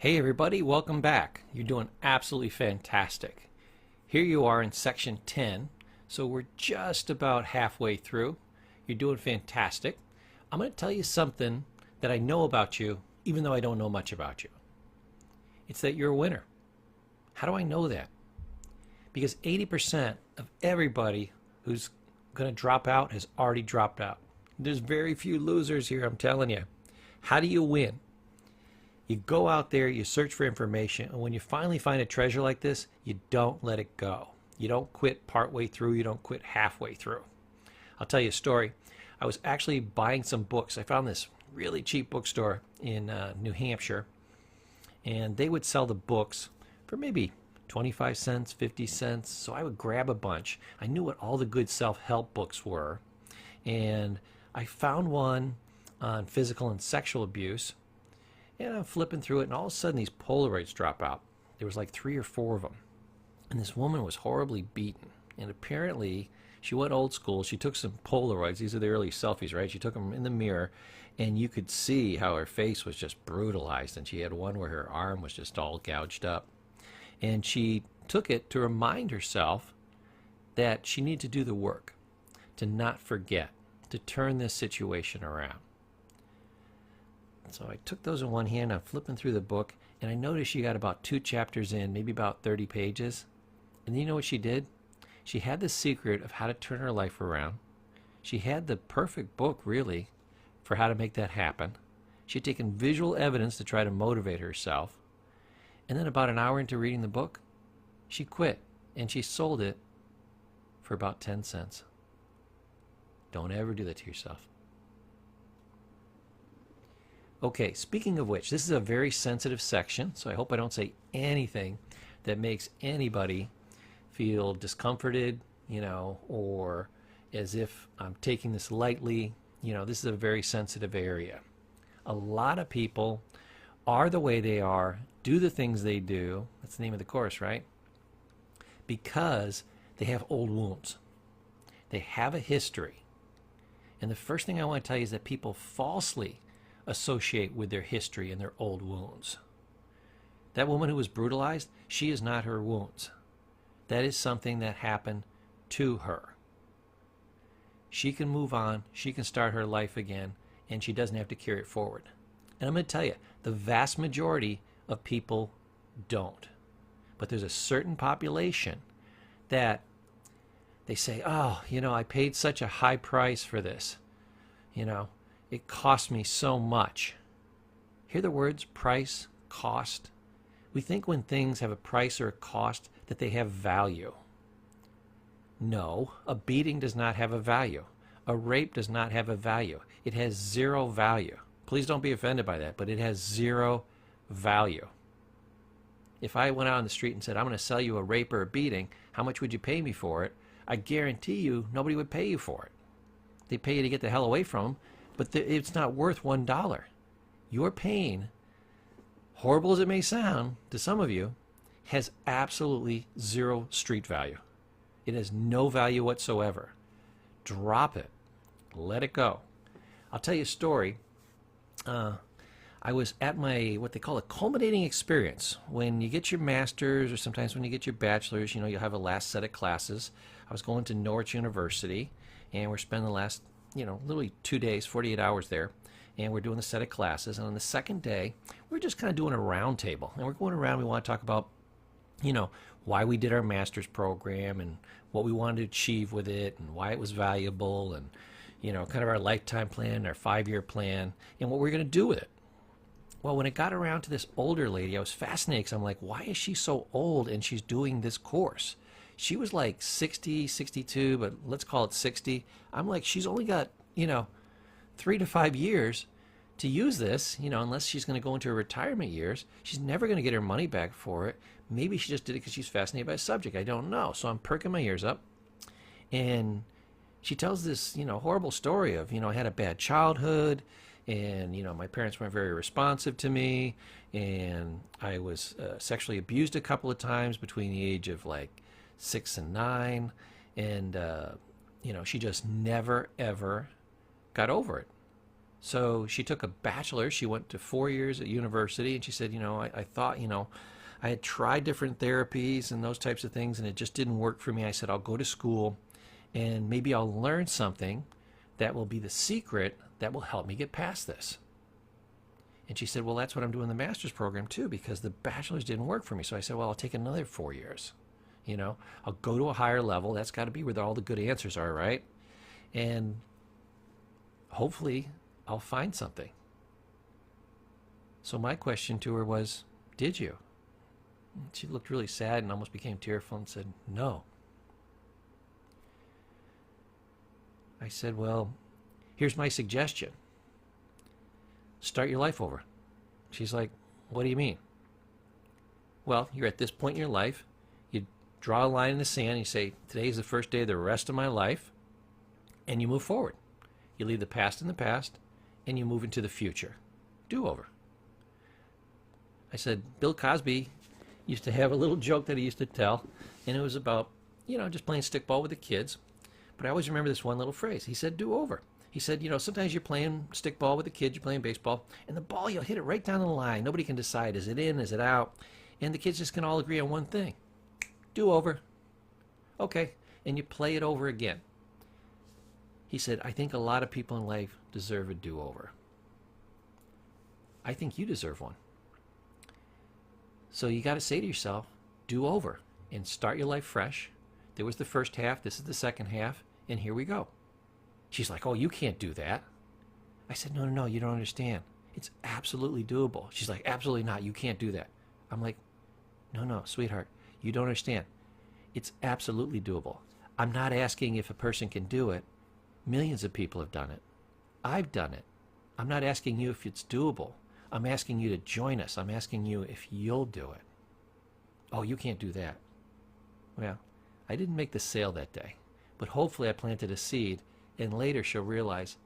Hey everybody, welcome back. You're doing absolutely fantastic. Here you are in section 10, so we're just about halfway through. You're doing fantastic. I'm going to tell you something that I know about you, even though I don't know much about you. It's that you're a winner. How do I know that? Because 80% of everybody who's going to drop out has already dropped out. There's very few losers here, I'm telling you. How do you win? You go out there, you search for information, and when you finally find a treasure like this, you don't let it go. You don't quit partway through, you don't quit halfway through. I'll tell you a story. I was actually buying some books. I found this really cheap bookstore in New Hampshire, and they would sell the books for maybe 25 cents, 50 cents. So I would grab a bunch. I knew what all the good self-help books were, and I found one on physical and sexual abuse. And I'm flipping through it, and all of a sudden these Polaroids drop out. There was like 3 or 4 of them. And this woman was horribly beaten. And apparently, she went old school. She took some Polaroids. These are the early selfies, right? She took them in the mirror, and you could see how her face was just brutalized. And she had one where her arm was just all gouged up. And she took it to remind herself that she needed to do the work, to not forget, to turn this situation around. So I took those in one hand, I'm flipping through the book, and I noticed she got about 2 chapters in, maybe about 30 pages. And you know what she did? She had the secret of how to turn her life around. She had the perfect book, really, for how to make that happen. She had taken visual evidence to try to motivate herself. And then about an hour into reading the book, she quit, and she sold it for about 10 cents. Don't ever do that to yourself. Okay, speaking of which, this is a very sensitive section, so I hope I don't say anything that makes anybody feel discomforted, or as if I'm taking this lightly. This is a very sensitive area. A lot of people are the way they are, do the things they do, that's the name of the course, right? Because they have old wounds. They have a history. And the first thing I want to tell you is that people falsely associate with their history and their old wounds. That woman who was brutalized, she is not her wounds. That is something that happened to her. She can move on, she can start her life again, and she doesn't have to carry it forward. And I'm going to tell you, the vast majority of people don't. But there's a certain population that they say, oh, I paid such a high price for this. It cost me so much. Hear the words price, cost? We think when things have a price or a cost that they have value. No, a beating does not have a value. A rape does not have a value. It has 0 value. Please don't be offended by that, but it has 0 value. If I went out on the street and said, I'm going to sell you a rape or a beating, how much would you pay me for it? I guarantee you nobody would pay you for it. They'd pay you to get the hell away from them. But it's not worth $1. Your pain, horrible as it may sound to some of you, has absolutely 0 street value. It has no value whatsoever. Drop it. Let it go. I'll tell you a story. I was at my, what they call a culminating experience. When you get your master's, or sometimes when you get your bachelor's, you'll have a last set of classes. I was going to Norwich University, and we're spending the last literally 2 days, 48 hours there, and we're doing a set of classes. And on the second day, we're just kind of doing a round table, and we're going around. We want to talk about, why we did our master's program and what we wanted to achieve with it and why it was valuable and, kind of our lifetime plan, our 5-year plan, and what we're going to do with it. Well, when it got around to this older lady, I was fascinated because I'm like, why is she so old and she's doing this course? She was like 60, 62, but let's call it 60. I'm like, she's only got, 3 to 5 years to use this, unless she's going to go into her retirement years. She's never going to get her money back for it. Maybe she just did it because she's fascinated by the subject. I don't know. So I'm perking my ears up. And she tells this, horrible story of, I had a bad childhood, and, my parents weren't very responsive to me, and I was sexually abused a couple of times between the age of like 6 and 9, and she just never ever got over it. So she took a bachelor's. She went to 4 years at university, and she said, I thought, I had tried different therapies and those types of things, and it just didn't work for me. I said, I'll go to school, and maybe I'll learn something that will be the secret that will help me get past this. And she said, well, that's what I'm doing in the master's program too, because the bachelor's didn't work for me. So I said, well, I'll take another 4 years. I'll go to a higher level. That's got to be where all the good answers are, right? And hopefully I'll find something. So my question to her was, did you? She looked really sad and almost became tearful and said, no. I said, well, here's my suggestion. Start your life over. She's like, what do you mean? Well, you're at this point in your life. You draw a line in the sand. And you say, today is the first day of the rest of my life. And you move forward. You leave the past in the past. And you move into the future. Do over. I said, Bill Cosby used to have a little joke that he used to tell. And it was about, just playing stickball with the kids. But I always remember this one little phrase. He said, do over. He said, sometimes you're playing stickball with the kids, you're playing baseball, and the ball, you'll hit it right down the line. Nobody can decide, is it in, is it out? And the kids just can all agree on one thing. Do over. Okay. And you play it over again. He said, I think a lot of people in life deserve a do-over. I think you deserve one. So you got to say to yourself, do over and start your life fresh. There was the first half, this is the second half, and here we go. She's like, oh, you can't do that. I said, no, you don't understand. It's absolutely doable. She's like, absolutely not. You can't do that. I'm like, no, sweetheart, you don't understand. It's absolutely doable. I'm not asking if a person can do it. Millions of people have done it. I've done it. I'm not asking you if it's doable. I'm asking you to join us. I'm asking you if you'll do it. Oh, you can't do that. Well, I didn't make the sale that day, but hopefully I planted a seed, and later she'll realize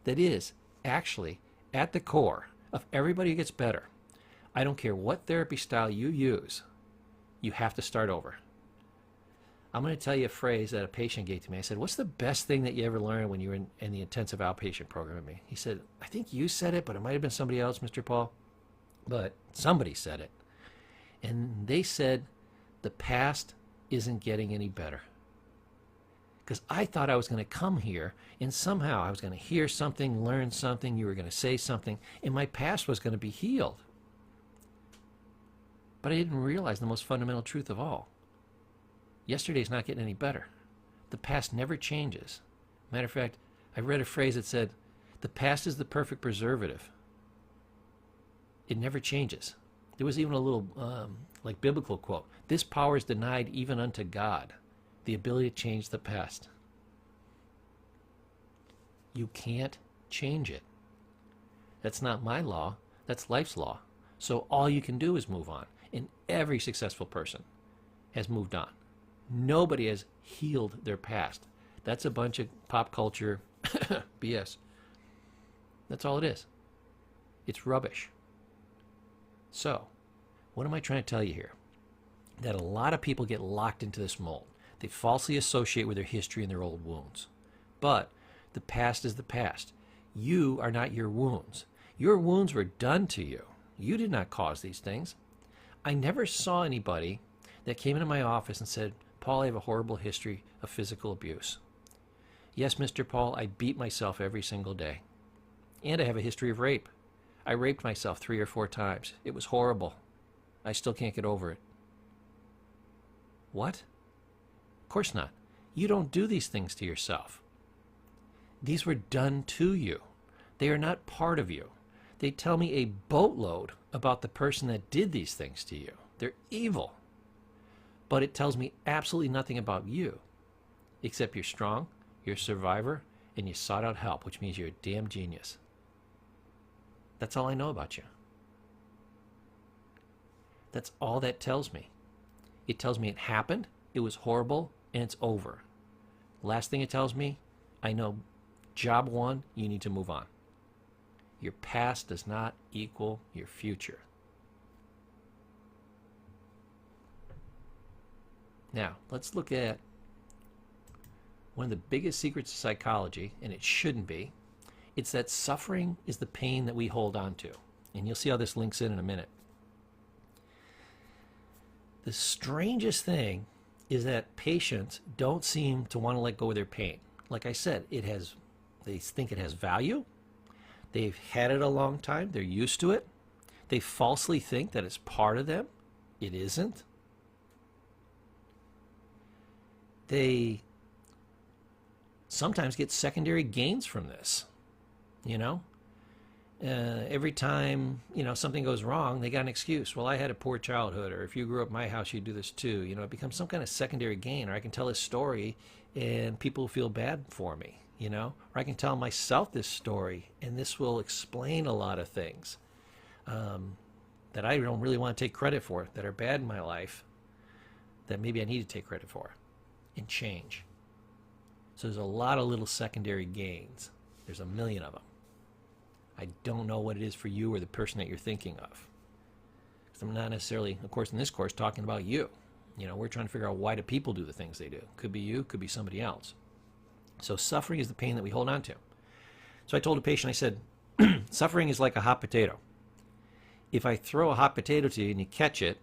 that is actually at the core of everybody who gets better. I don't care what therapy style you use, you have to start over. I'm going to tell you a phrase that a patient gave to me. I said, what's the best thing that you ever learned when you were in the intensive outpatient program with me? He said, I think you said it, but it might have been somebody else, Mr. Paul. But somebody said it. And they said, the past isn't getting any better. Because I thought I was going to come here and somehow I was going to hear something, learn something, you were going to say something, and my past was going to be healed. But I didn't realize the most fundamental truth of all. Yesterday's not getting any better. The past never changes. Matter of fact, I read a phrase that said, the past is the perfect preservative. It never changes. There was even a little biblical quote. This power is denied even unto God, the ability to change the past. You can't change it. That's not my law. That's life's law. So all you can do is move on. And every successful person has moved on. Nobody has healed their past. That's a bunch of pop culture BS. That's all it is. It's rubbish. So, what am I trying to tell you here? That a lot of people get locked into this mold. They falsely associate with their history and their old wounds. But the past is the past. You are not your wounds. Your wounds were done to you. You did not cause these things. I never saw anybody that came into my office and said, Paul, I have a horrible history of physical abuse. Yes, Mr. Paul, I beat myself every single day. And I have a history of rape. I raped myself 3 or 4 times. It was horrible. I still can't get over it. What? Of course not. You don't do these things to yourself. These were done to you. They are not part of you. They tell me a boatload about the person that did these things to you. They're evil. But it tells me absolutely nothing about you, except you're strong, you're a survivor, and you sought out help, which means you're a damn genius. That's all I know about you. That's all that tells me. It tells me it happened, it was horrible, and it's over. Last thing it tells me, I know job one, you need to move on. Your past does not equal your future. Now, let's look at one of the biggest secrets of psychology, and it shouldn't be, It's that suffering is the pain that we hold on to. And you'll see how this links in a minute. The strangest thing is that patients don't seem to want to let go of their pain. Like I said, they think it has value. They've had it a long time. They're used to it. They falsely think that it's part of them. It isn't. They sometimes get secondary gains from this. Every time, something goes wrong, they got an excuse. Well, I had a poor childhood, or if you grew up in my house, you'd do this too. It becomes some kind of secondary gain, or I can tell this story and people feel bad for me, or I can tell myself this story and this will explain a lot of things that I don't really want to take credit for, that are bad in my life, that maybe I need to take credit for and change. So there's a lot of little secondary gains. There's a million of them. I don't know what it is for you or the person that you're thinking of. Because I'm not necessarily, of course, in this course, talking about you. We're trying to figure out why do people do the things they do. Could be you, could be somebody else. So suffering is the pain that we hold on to. So I told a patient, I said, suffering is like a hot potato. If I throw a hot potato to you and you catch it,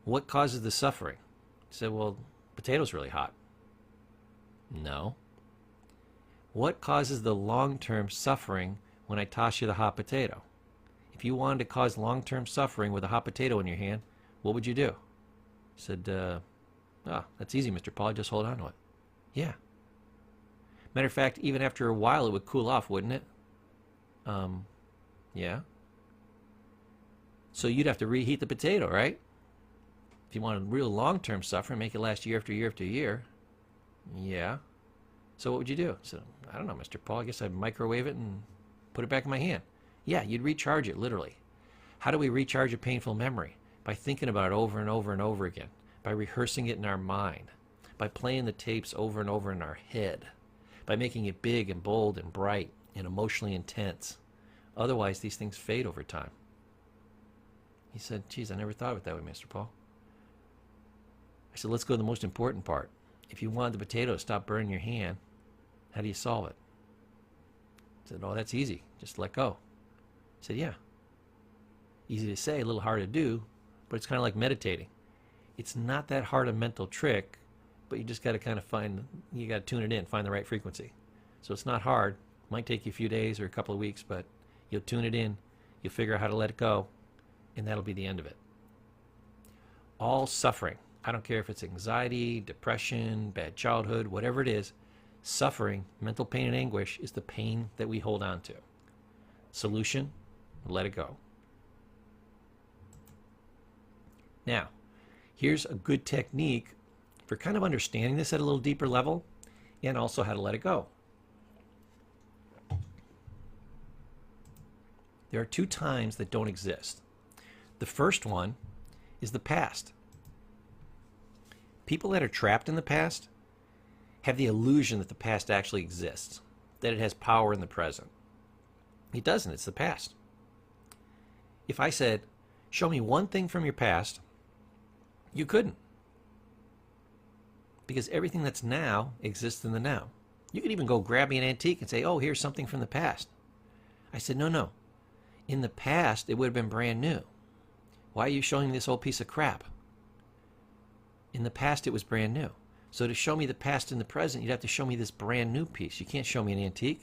what causes the suffering? He said, well, potato's really hot. No. What causes the long-term suffering when I toss you the hot potato? If you wanted to cause long-term suffering with a hot potato in your hand, what would you do? He said, that's easy, Mr. Paul. Just hold on to it. Yeah. Matter of fact, even after a while, it would cool off, wouldn't it? Yeah. So you'd have to reheat the potato, right? If you wanted real long-term suffering, make it last year after year after year. Yeah. So what would you do? So I don't know, Mr. Paul. I guess I'd microwave it and put it back in my hand. Yeah, you'd recharge it, literally. How do we recharge a painful memory? By thinking about it over and over and over again. By rehearsing it in our mind. By playing the tapes over and over in our head. By making it big and bold and bright and emotionally intense. Otherwise, these things fade over time. He said, geez, I never thought of it that way, Mr. Paul. I said, let's go to the most important part. If you wanted the potato to stop burning your hand, how do you solve it? He said, oh, that's easy. Just let go. I said, yeah. Easy to say, a little hard to do, but it's kind of like meditating. It's not that hard a mental trick, but you just got to kind of you got to tune it in, find the right frequency. So it's not hard. It might take you a few days or a couple of weeks, but you'll tune it in, you'll figure out how to let it go, and that'll be the end of it. All suffering, I don't care if it's anxiety, depression, bad childhood, whatever it is, suffering, mental pain and anguish is the pain that we hold on to. Solution, let it go. Now, here's a good technique for kind of understanding this at a little deeper level and also how to let it go. There are two times that don't exist. The first one is the past. People that are trapped in the past have the illusion that the past actually exists, that it has power in the present. It doesn't. It's the past. If I said, show me one thing from your past, you couldn't. Because everything that's now exists in the now. You could even go grab me an antique and say, oh, here's something from the past. I said, no. In the past, it would have been brand new. Why are you showing me this old piece of crap? In the past, it was brand new. So to show me the past in the present, you'd have to show me this brand new piece. You can't show me an antique.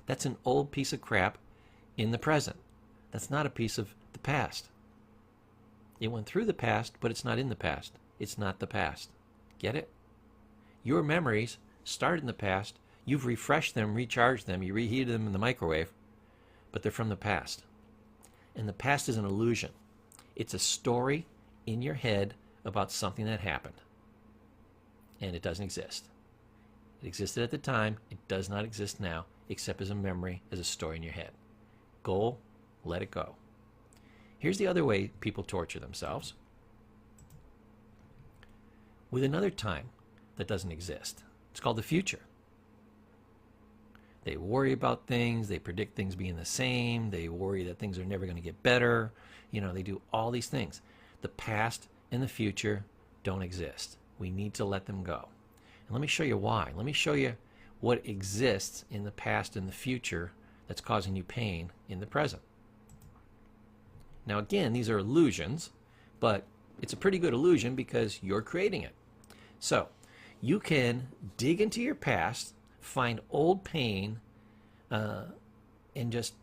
That's an old piece of crap in the present. That's not a piece of the past. It went through the past, but it's not in the past. It's not the past. Get it? Your memories started in the past. You've refreshed them, recharged them, you reheated them in the microwave, but they're from the past. And the past is an illusion. It's a story in your head about something that happened. And it doesn't exist. It existed at the time. It does not exist now, except as a memory, as a story in your head. Goal, let it go. Here's the other way people torture themselves. With another time that doesn't exist. It's called the future. They worry about things. They predict things being the same. They worry that things are never going to get better. They do all these things. The past and the future don't exist. We need to let them go. And let me show you why. Let me show you what exists in the past and the future that's causing you pain in the present. Now again, these are illusions, but it's a pretty good illusion because you're creating it. So you can dig into your past, find old pain, and just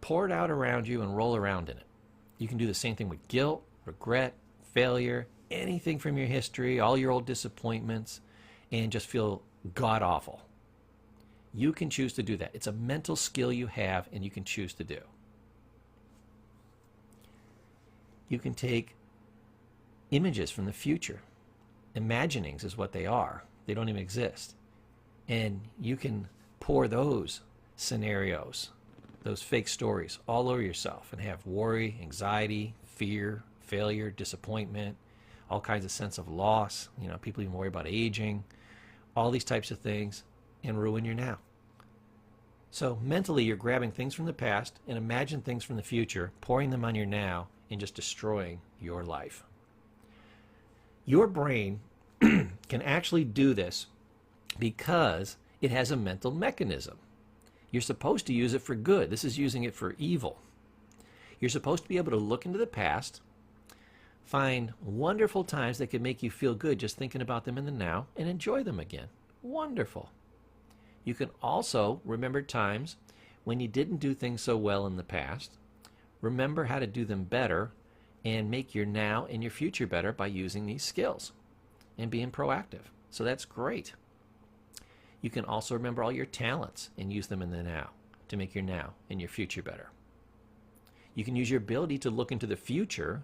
pour it out around you and roll around in it. You can do the same thing with guilt, regret, failure, anything from your history, all your old disappointments, and just feel god awful. You can choose to do that. It's a mental skill you have, and you can choose to do. You can take images from the future. Imaginings is what they are. They don't even exist. And you can pour those scenarios, those fake stories, all over yourself and have worry, anxiety, fear, failure, disappointment, all kinds of sense of loss. You know, people even worry about aging, all these types of things, and ruin your now. So mentally, you're grabbing things from the past and imagine things from the future, pouring them on your now, and just destroying your life. Your brain can actually do this because it has a mental mechanism. You're supposed to use it for good. This is using it for evil. You're supposed to be able to look into the past, find wonderful times that could make you feel good just thinking about them in the now, and enjoy them again. Wonderful. You can also remember times when you didn't do things so well in the past, remember how to do them better, and make your now and your future better by using these skills and being proactive. So that's great. You can also remember all your talents and use them in the now to make your now and your future better. You can use your ability to look into the future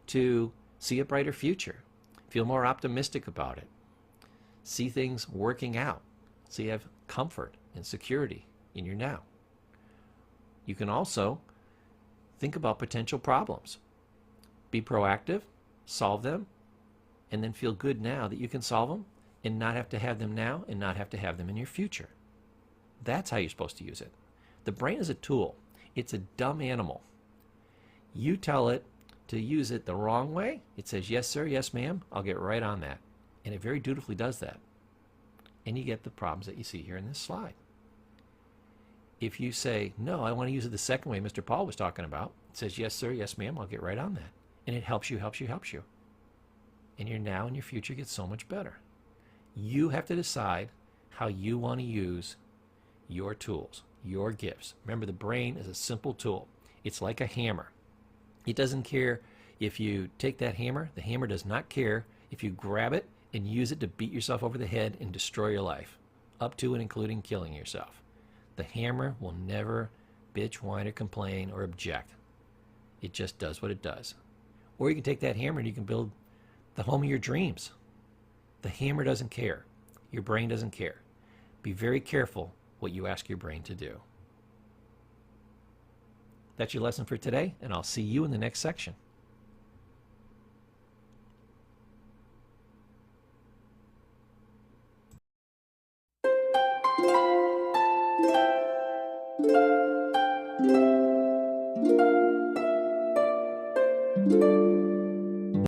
to see a brighter future, feel more optimistic about it, see things working out, so you have comfort and security in your now. You can also think about potential problems. Be proactive, solve them, and then feel good now that you can solve them and not have to have them now and not have to have them in your future. That's how you're supposed to use it. The brain is a tool. It's a dumb animal. You tell it to use it the wrong way, it says, yes, sir, yes, ma'am, I'll get right on that. And it very dutifully does that. And you get the problems that you see here in this slide. If you say, no, I want to use it the second way Mr. Paul was talking about, it says, yes, sir, yes, ma'am, I'll get right on that. And it helps you, helps you, helps you. And your now and your future gets so much better. You have to decide how you want to use your tools, your gifts. Remember, the brain is a simple tool. It's like a hammer. It doesn't care if you take that hammer. The hammer does not care if you grab it and use it to beat yourself over the head and destroy your life, up to and including killing yourself. The hammer will never bitch, whine, or complain, or object. It just does what it does. Or you can take that hammer and you can build the home of your dreams. The hammer doesn't care. Your brain doesn't care. Be very careful what you ask your brain to do. That's your lesson for today, and I'll see you in the next section.